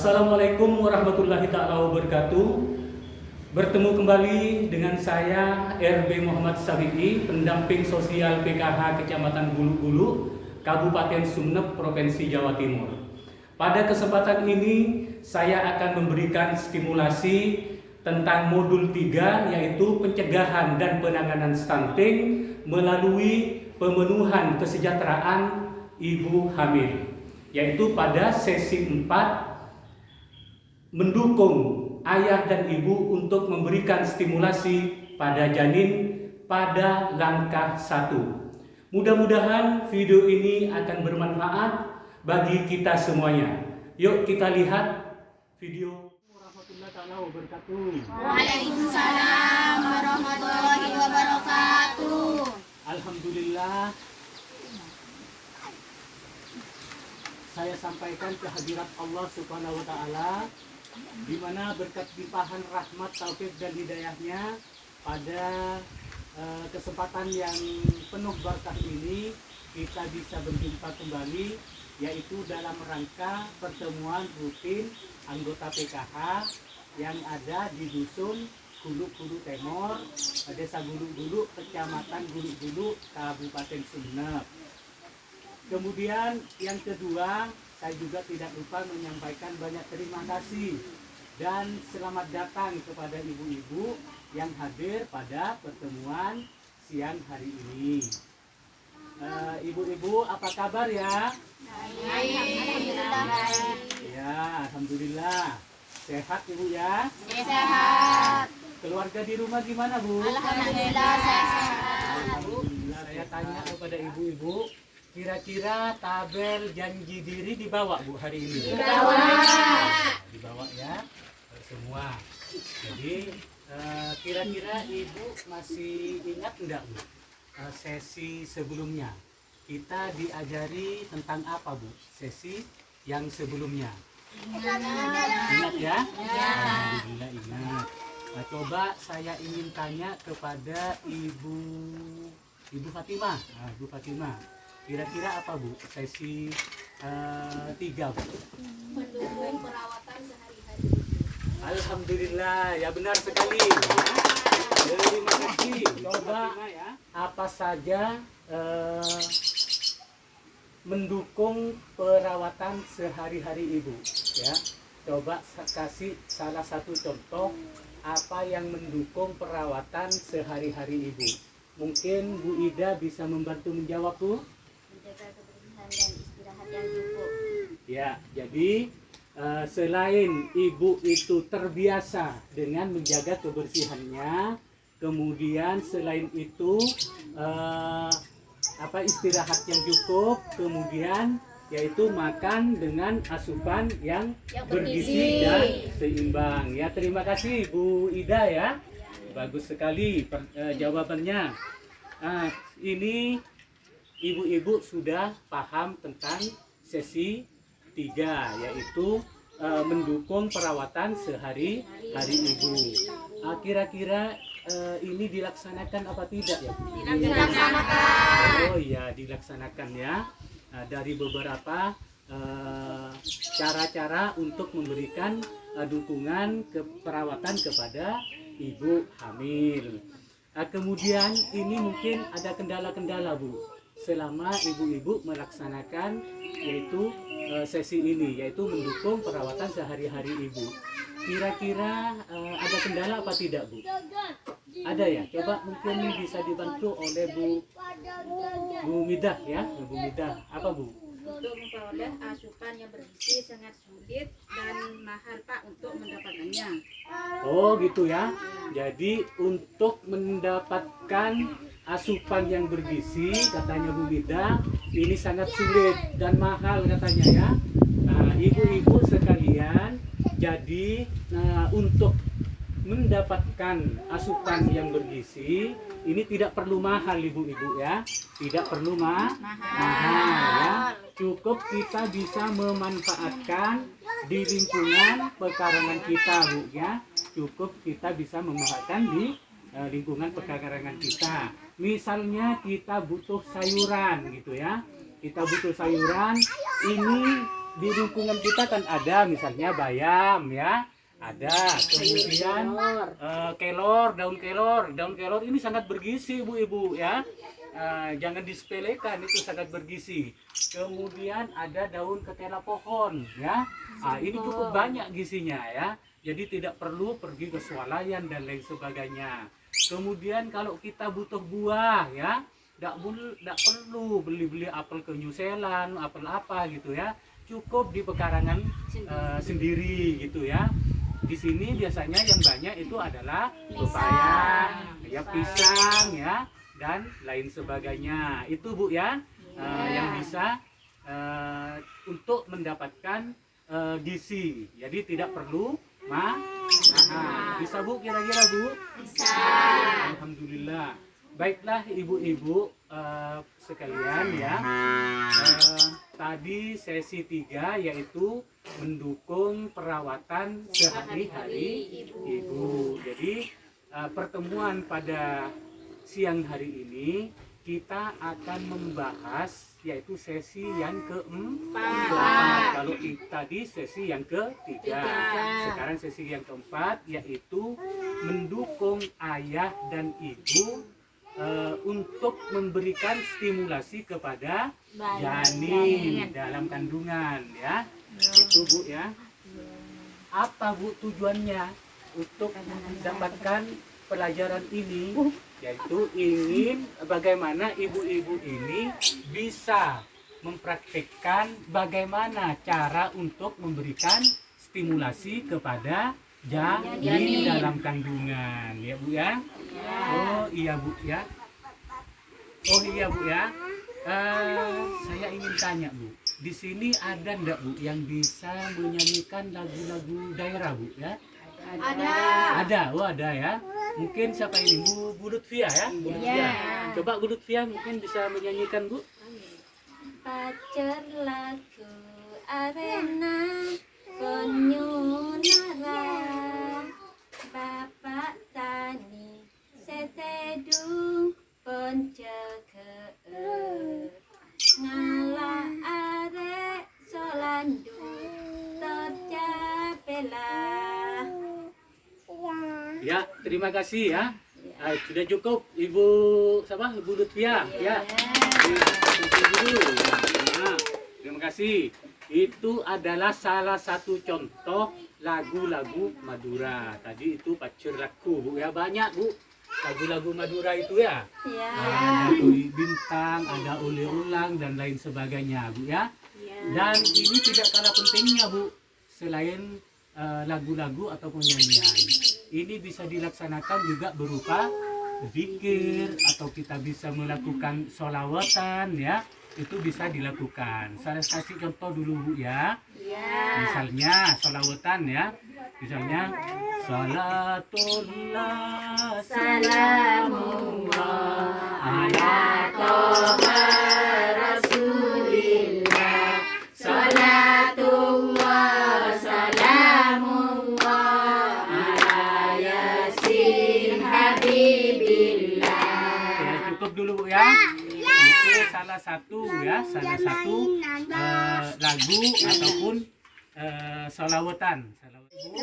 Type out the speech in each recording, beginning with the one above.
Assalamualaikum warahmatullahi ta'ala wabarakatuh. Bertemu kembali dengan saya RB Muhammad Sabi'i, pendamping sosial PKH Kecamatan Gulu-Gulu, Kabupaten Sumeneb, Provinsi Jawa Timur. Pada kesempatan ini saya akan memberikan stimulasi tentang modul 3, yaitu pencegahan dan penanganan stunting melalui pemenuhan kesejahteraan ibu hamil, yaitu pada sesi 4, mendukung ayah dan ibu untuk memberikan stimulasi pada janin pada langkah 1. Mudah-mudahan video ini akan bermanfaat bagi kita semuanya. Yuk kita lihat video. Warahmatullahi wabarakatuh. Waalaikumsalam warahmatullahi wabarakatuh. Alhamdulillah, saya sampaikan kehadirat Allah Subhanahu wa Ta'ala, di mana berkat limpahan rahmat, taufik dan hidayahnya pada kesempatan yang penuh berkah ini kita bisa berjumpa kembali, yaitu dalam rangka pertemuan rutin anggota PKH yang ada di dusun Gulu-Gulu Timur, Desa Gulu-Gulu, Kecamatan Gulu-Gulu, Kabupaten Sumeneb. Kemudian yang kedua, saya juga tidak lupa menyampaikan banyak terima kasih dan selamat datang kepada ibu-ibu yang hadir pada pertemuan siang hari ini. Ibu-ibu, apa kabar ya? Alhamdulillah. Ya, alhamdulillah. Sehat ibu ya? Sehat. Keluarga di rumah gimana bu? Alhamdulillah sehat. Alhamdulillah. Saya tanya kepada ibu-ibu, kira-kira tabel janji diri dibawa bu hari ini? Dibawa ya semua. Jadi kira-kira ibu masih ingat enggak bu sesi sebelumnya kita diajari tentang apa bu? Sesi yang sebelumnya ingat ya? Alhamdulillah ingat. Nah, coba saya ingin tanya kepada ibu Fatimah. Ibu Fatimah, kira-kira apa bu sesi 3 bu? Mendukung perawatan sehari-hari. Alhamdulillah, ya benar sekali. Terima kasih. Coba apa saja mendukung perawatan sehari-hari ibu ya. Coba kasih salah satu contoh apa yang mendukung perawatan sehari-hari ibu. Mungkin Bu Ida bisa membantu menjawab bu. Menjaga kebersihan dan istirahat yang cukup. Ya, jadi selain ibu itu terbiasa dengan menjaga kebersihannya, kemudian selain itu istirahat yang cukup, kemudian yaitu makan dengan asupan yang bergizi dan seimbang. Ya, terima kasih Bu Ida ya. Bagus sekali jawabannya. Ini ibu-ibu sudah paham tentang sesi 3, yaitu mendukung perawatan sehari-hari ibu. Kira-kira ini dilaksanakan apa tidak ya? Dilaksanakan. Oh iya, dilaksanakan ya. Dari beberapa cara-cara untuk memberikan dukungan perawatan kepada ibu hamil. Kemudian ini mungkin ada kendala-kendala bu selama ibu-ibu melaksanakan yaitu sesi ini, yaitu mendukung perawatan sehari-hari ibu. Kira-kira ada kendala apa tidak bu? Ada ya? Coba mungkin bisa dibantu oleh Bu Midah ya, Bu Midah. Apa bu? Untuk memperoleh asupan yang bergizi sangat sulit dan mahal Pak untuk mendapatkannya. Oh gitu ya. Jadi untuk mendapatkan asupan yang bergizi, katanya Bu Midah, ini sangat sulit dan mahal katanya ya. Nah, ibu-ibu sekalian, jadi untuk mendapatkan asupan yang bergizi ini tidak perlu mahal ibu-ibu ya, tidak perlu mahal ya, cukup kita bisa memanfaatkan di lingkungan pekarangan kita bu ya, cukup kita bisa memanfaatkan di lingkungan pekarangan kita. Misalnya kita butuh sayuran gitu ya, kita butuh sayuran, ini di lingkungan kita kan ada misalnya bayam ya, ada kemudian kelor, daun kelor ini sangat bergizi ibu-ibu ya. Jangan disepelekan, itu sangat bergizi. Kemudian ada daun ketela pohon ya. Ini cukup banyak gizinya ya. Jadi tidak perlu pergi ke swalayan dan lain sebagainya. Kemudian kalau kita butuh buah ya, tidak perlu beli-beli apel ke New Zealand, apel apa gitu ya. Cukup di pekarangan sendiri gitu ya. Di sini biasanya yang banyak itu adalah pepaya, ya pisang ya, dan lain sebagainya. Itu Bu ya, yang bisa untuk mendapatkan gizi. Jadi tidak perlu bisa Bu, kira-kira Bu? Bisa. Alhamdulillah. Baiklah ibu-ibu sekalian ya. Tadi sesi 3 yaitu mendukung perawatan sehari-hari ibu. Jadi pertemuan pada siang hari ini kita akan membahas yaitu sesi yang keempat. Kalau tadi sesi yang ketiga, sekarang sesi yang keempat yaitu mendukung ayah dan ibu untuk memberikan stimulasi kepada janin dalam kandungan ya. Itu Bu ya. Apa Bu tujuannya untuk mendapatkan pelajaran ini? Yaitu ingin bagaimana ibu-ibu ini bisa mempraktikkan bagaimana cara untuk memberikan stimulasi kepada janin dalam kandungan ya Bu ya. Oh iya Bu ya. Saya ingin tanya Bu, di sini ada enggak Bu yang bisa menyanyikan lagu-lagu daerah Bu ya? Ada, ada ya. Mungkin siapa ini? Bu Lutfia ya? Bu Lutfia. Coba Bu Lutfia mungkin bisa menyanyikan Bu. Pacar lagu arena penyunara Bapak tani setedu penceke ngalah arek solandu tercapelah. Ya, terima kasih ya. Sudah cukup Ibu siapa? Ibu Lutfia ya. Nah, terima kasih. Itu adalah salah satu contoh lagu-lagu Madura. Tadi itu Pacur Laku Bu ya, banyak Bu. Lagu-lagu Madura itu ya. Ada Tui Bintang, ada Ule Ulang dan lain sebagainya Bu ya. Dan ini tidak kalah pentingnya Bu. Selain lagu-lagu ataupun nyanyian, ini bisa dilaksanakan juga berupa zikir atau kita bisa melakukan sholawatan ya, itu bisa dilakukan. Saya kasih contoh dulu Bu ya. Misalnya sholawatan ya, misalnya salatullah salamullah ala toha rasulillah salatullah salamullah ala yasin habibillah. Ya, cukup dulu Bu ya. Itu salah satu lagu ataupun sholawatan.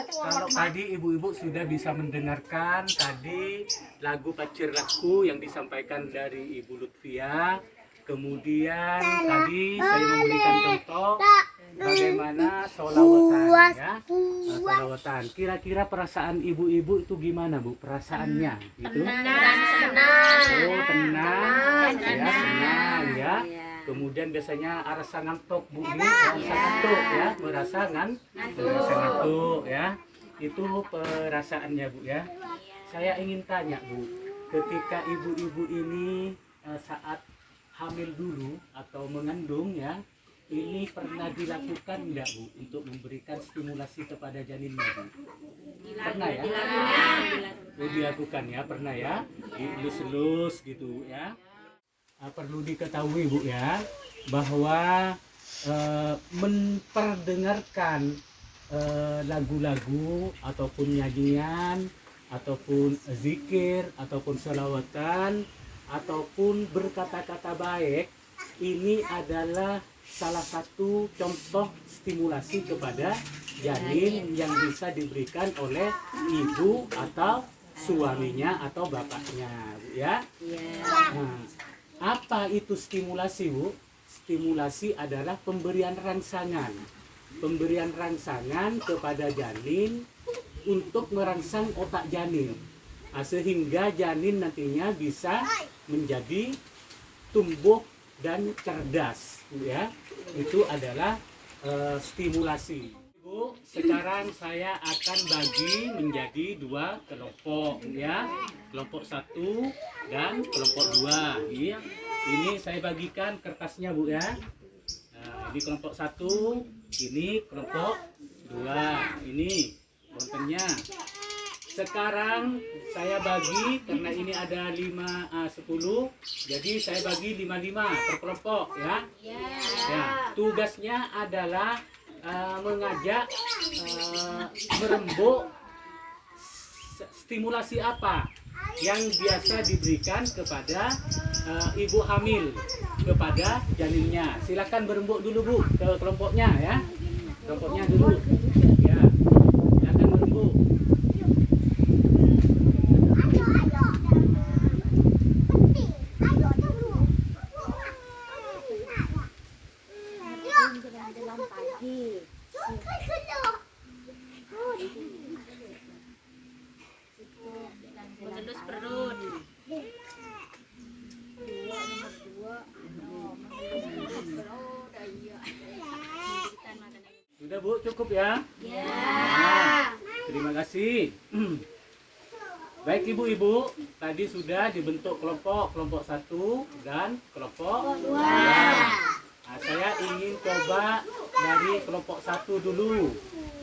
Kalau tadi ibu-ibu sudah bisa mendengarkan tadi lagu Pacir Laku yang disampaikan dari Ibu Lutfia. Kemudian tadi saya memberikan contoh bagaimana sholawatan ya. Sholawatan. Kira-kira perasaan ibu-ibu itu gimana Bu? Perasaannya gitu? Senang. Oh, tenang, ya, senang ya. Kemudian biasanya rasa ngantuk Bu, ini rasa ngantuk ya, merasa ngantuk ya. Itu perasaannya Bu ya. Saya ingin tanya Bu, ketika ibu-ibu ini saat hamil dulu atau mengandung ya, ini pernah dilakukan enggak Bu untuk memberikan stimulasi kepada janinnya Bu? Pernah ya? Dilakukan ya, pernah ya, dielus-elus gitu ya. Perlu diketahui Bu ya, bahwa memperdengarkan lagu-lagu ataupun nyanyian ataupun zikir ataupun sholawatan ataupun berkata-kata baik, ini adalah salah satu contoh stimulasi kepada janin yang bisa diberikan oleh ibu atau suaminya atau bapaknya, ya. Nah, apa itu stimulasi, Bu? Stimulasi adalah pemberian rangsangan. Pemberian rangsangan kepada janin untuk merangsang otak janin. Nah, sehingga janin nantinya bisa menjadi tumbuh dan cerdas, ya. Itu adalah stimulasi. Bu, sekarang saya akan bagi menjadi 2 kelompok, ya. Kelompok 1 dan kelompok 2. Ya. Ini saya bagikan kertasnya, Bu, ya. Nah, ini kelompok 1, ini kelompok 2. Ini kontennya. Sekarang saya bagi karena ini ada 10, jadi saya bagi 5 per kelompok, ya. Ya, tugasnya adalah mengajak merembuk stimulasi apa yang biasa diberikan kepada ibu hamil kepada janinnya. Silakan berembuk dulu, Bu, ke kelompoknya, ya. Kelompoknya dulu. Ya. Silakan berembuk. Mengelus perut. Sudah, Bu, cukup, ya? Ya. Nah, terima kasih. Baik ibu-ibu, tadi sudah dibentuk kelompok 1 dan kelompok 2. Nah, saya ingin coba dari kelompok 1 dulu.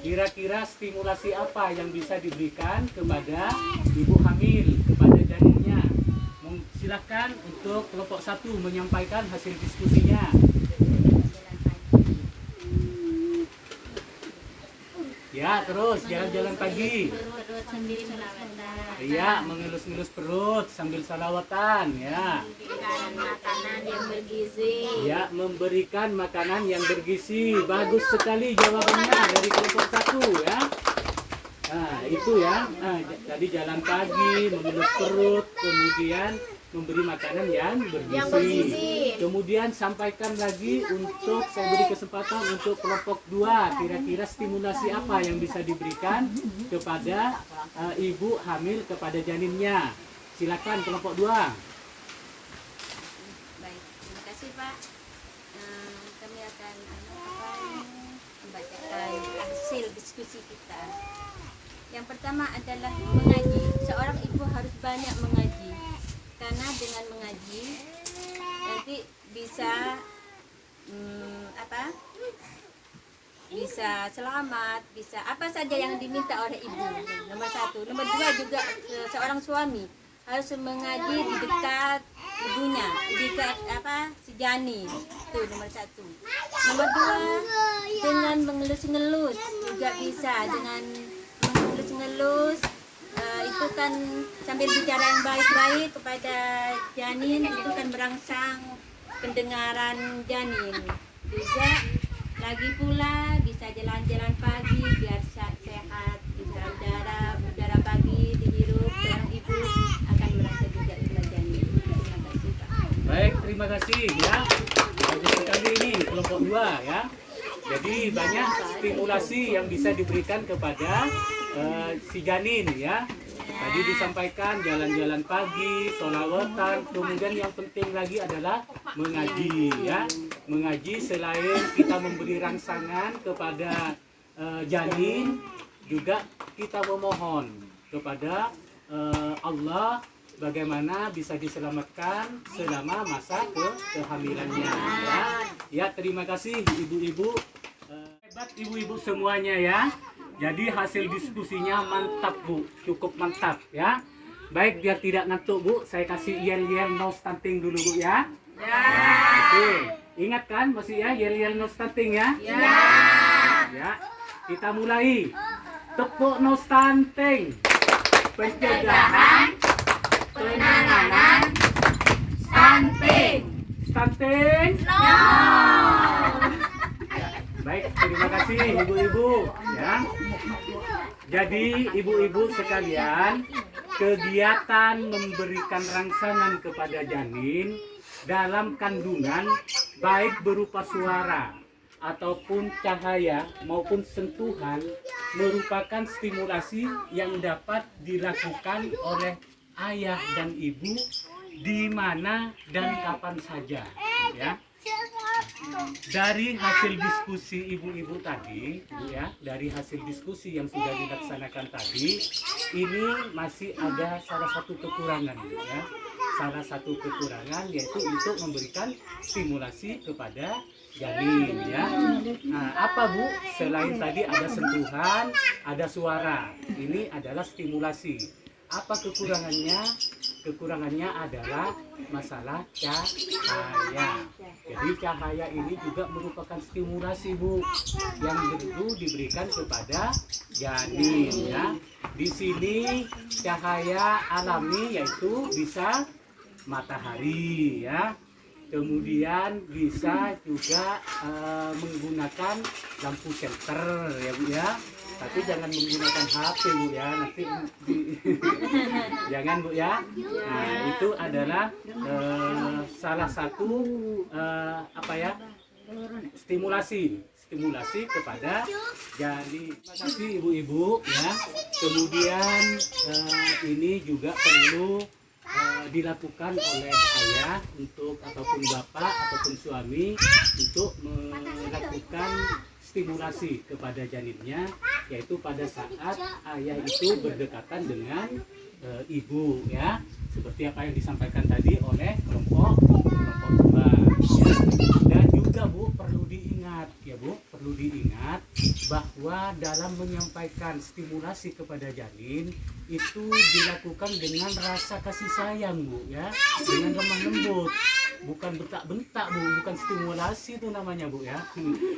Kira-kira stimulasi apa yang bisa diberikan kepada ibu hamil, kepada janinnya? Silakan untuk kelompok 1 menyampaikan hasil diskusinya. Ya, terus jalan-jalan pagi. Perut sambil selawatan. Iya, mengelus-ngelus perut sambil salawatan, ya. Memberikan makanan yang bergizi. Ya, memberikan makanan yang bergizi. Bagus sekali jawabannya dari kelompok 1, ya. Nah, itu ya. Nah, tadi jalan pagi, mengelus perut, kemudian memberi makanan yang bergizi. Kemudian sampaikan lagi untuk saya beri kesempatan untuk kelompok 2. Kira-kira stimulasi apa yang bisa diberikan kepada ibu hamil kepada janinnya? Silakan kelompok 2. Baik, terima kasih Pak. Kami akan membacakan hasil diskusi kita. Yang pertama adalah mengaji. Seorang ibu harus banyak mengaji, karena dengan mengaji nanti bisa bisa selamat, bisa apa saja yang diminta oleh ibu. Nomor 1. Nomor 2 juga seorang suami harus mengaji di dekat ibunya, di dekat si janin. Itu nomor 1. Nomor 2, dengan mengelus-ngelus juga bisa, dengan mengelus-ngelus itu kan sambil bicara yang baik-baik kepada janin, itu kan merangsang pendengaran janin. Juga lagi pula bisa jalan-jalan pagi biar sehat, bisa udara pagi dihirup, seorang ibu akan merasa juga lega janin. Terima kasih Pak. Baik, terima kasih, ya. Bagus sekali ini kelompok 2, ya. Jadi banyak stimulasi yang bisa diberikan kepada si janin, ya. Tadi disampaikan jalan-jalan pagi, sholawatan, kemudian yang penting lagi adalah mengaji, ya. Mengaji selain kita memberi rangsangan kepada janin, juga kita memohon kepada Allah bagaimana bisa diselamatkan selama masa kehamilannya, ya. Ya, terima kasih ibu-ibu. Hebat ibu-ibu semuanya, ya. Jadi hasil diskusinya mantap, Bu, cukup mantap, ya. Baik, biar tidak ngantuk, Bu, saya kasih yel-yel no stunting dulu, Bu, ya. Ya. Oke, ingat kan masih ya yel-yel no stunting, ya. Ya. Ya, kita mulai. Tepuk no stunting. Pencegahan, penanganan stunting. Stunting. No. Baik, terima kasih ibu-ibu ya. Jadi ibu-ibu sekalian, kegiatan memberikan rangsangan kepada janin dalam kandungan baik berupa suara ataupun cahaya maupun sentuhan merupakan stimulasi yang dapat dilakukan oleh ayah dan ibu di mana dan kapan saja ya. Dari hasil diskusi ibu-ibu tadi ya, dari hasil diskusi yang sudah dilaksanakan tadi, ini masih ada salah satu kekurangan ya. Salah satu kekurangan yaitu untuk memberikan stimulasi kepada janin ya. Nah, apa Bu? Selain tadi ada sentuhan, ada suara. Ini adalah stimulasi. Apa kekurangannya? Kekurangannya adalah masalah cahaya. Jadi cahaya ini juga merupakan stimulasi Bu yang perlu diberikan kepada janin ya. Di sini cahaya alami yaitu bisa matahari ya. Kemudian bisa juga menggunakan lampu senter ya Bu ya. Tapi jangan menggunakan HP Bu ya, nanti jangan Bu ya. Nah, itu adalah salah satu stimulasi kepada janin. Terima kasih ibu-ibu ya. Kemudian ini juga perlu dilakukan oleh ayah untuk ataupun bapak ataupun suami untuk melakukan stimulasi kepada janinnya, yaitu pada saat ayah itu berdekatan dengan ibu ya, seperti apa yang disampaikan tadi oleh kelompok kembar ya. Dan juga Bu perlu diingat ya Bu, perlu diingat bahwa dalam menyampaikan stimulasi kepada janin itu dilakukan dengan rasa kasih sayang Bu ya, dengan lemah lembut, bukan bentak-bentak Bu, bukan stimulasi itu namanya Bu ya.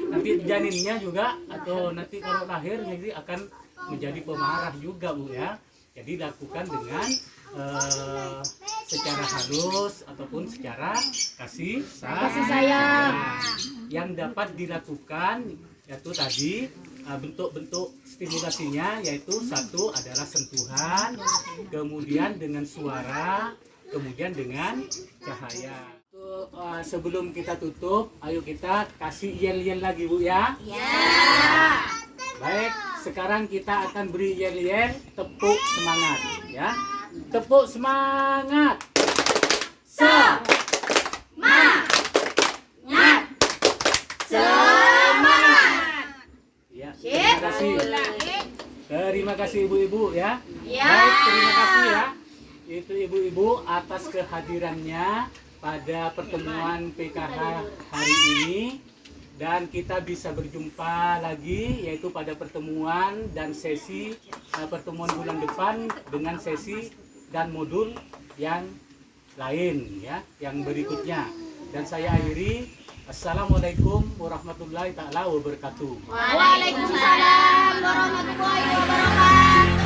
Nanti janinnya juga atau nanti kalau lahir nanti akan menjadi pemarah juga Bu ya. Jadi lakukan dengan secara halus ataupun secara kasih sayang. Yang dapat dilakukan yaitu tadi bentuk-bentuk stimulasinya, yaitu satu adalah sentuhan, kemudian dengan suara, kemudian dengan cahaya. Sebelum kita tutup, ayo kita kasih yel-yel lagi Bu ya. Baik, sekarang kita akan beri yel-yel tepuk semangat ya. Tepuk semangat. Semangat. Ya, terima kasih. Terima kasih ibu-ibu ya. Baik, terima kasih ya. Itu ibu-ibu atas kehadirannya pada pertemuan PKH hari ini. Dan kita bisa berjumpa lagi yaitu pada pertemuan dan sesi pertemuan bulan depan dengan sesi dan modul yang lain ya, yang berikutnya. Dan saya akhiri, assalamualaikum warahmatullahi taala wabarakatuh. Waalaikumsalam warahmatullahi wabarakatuh.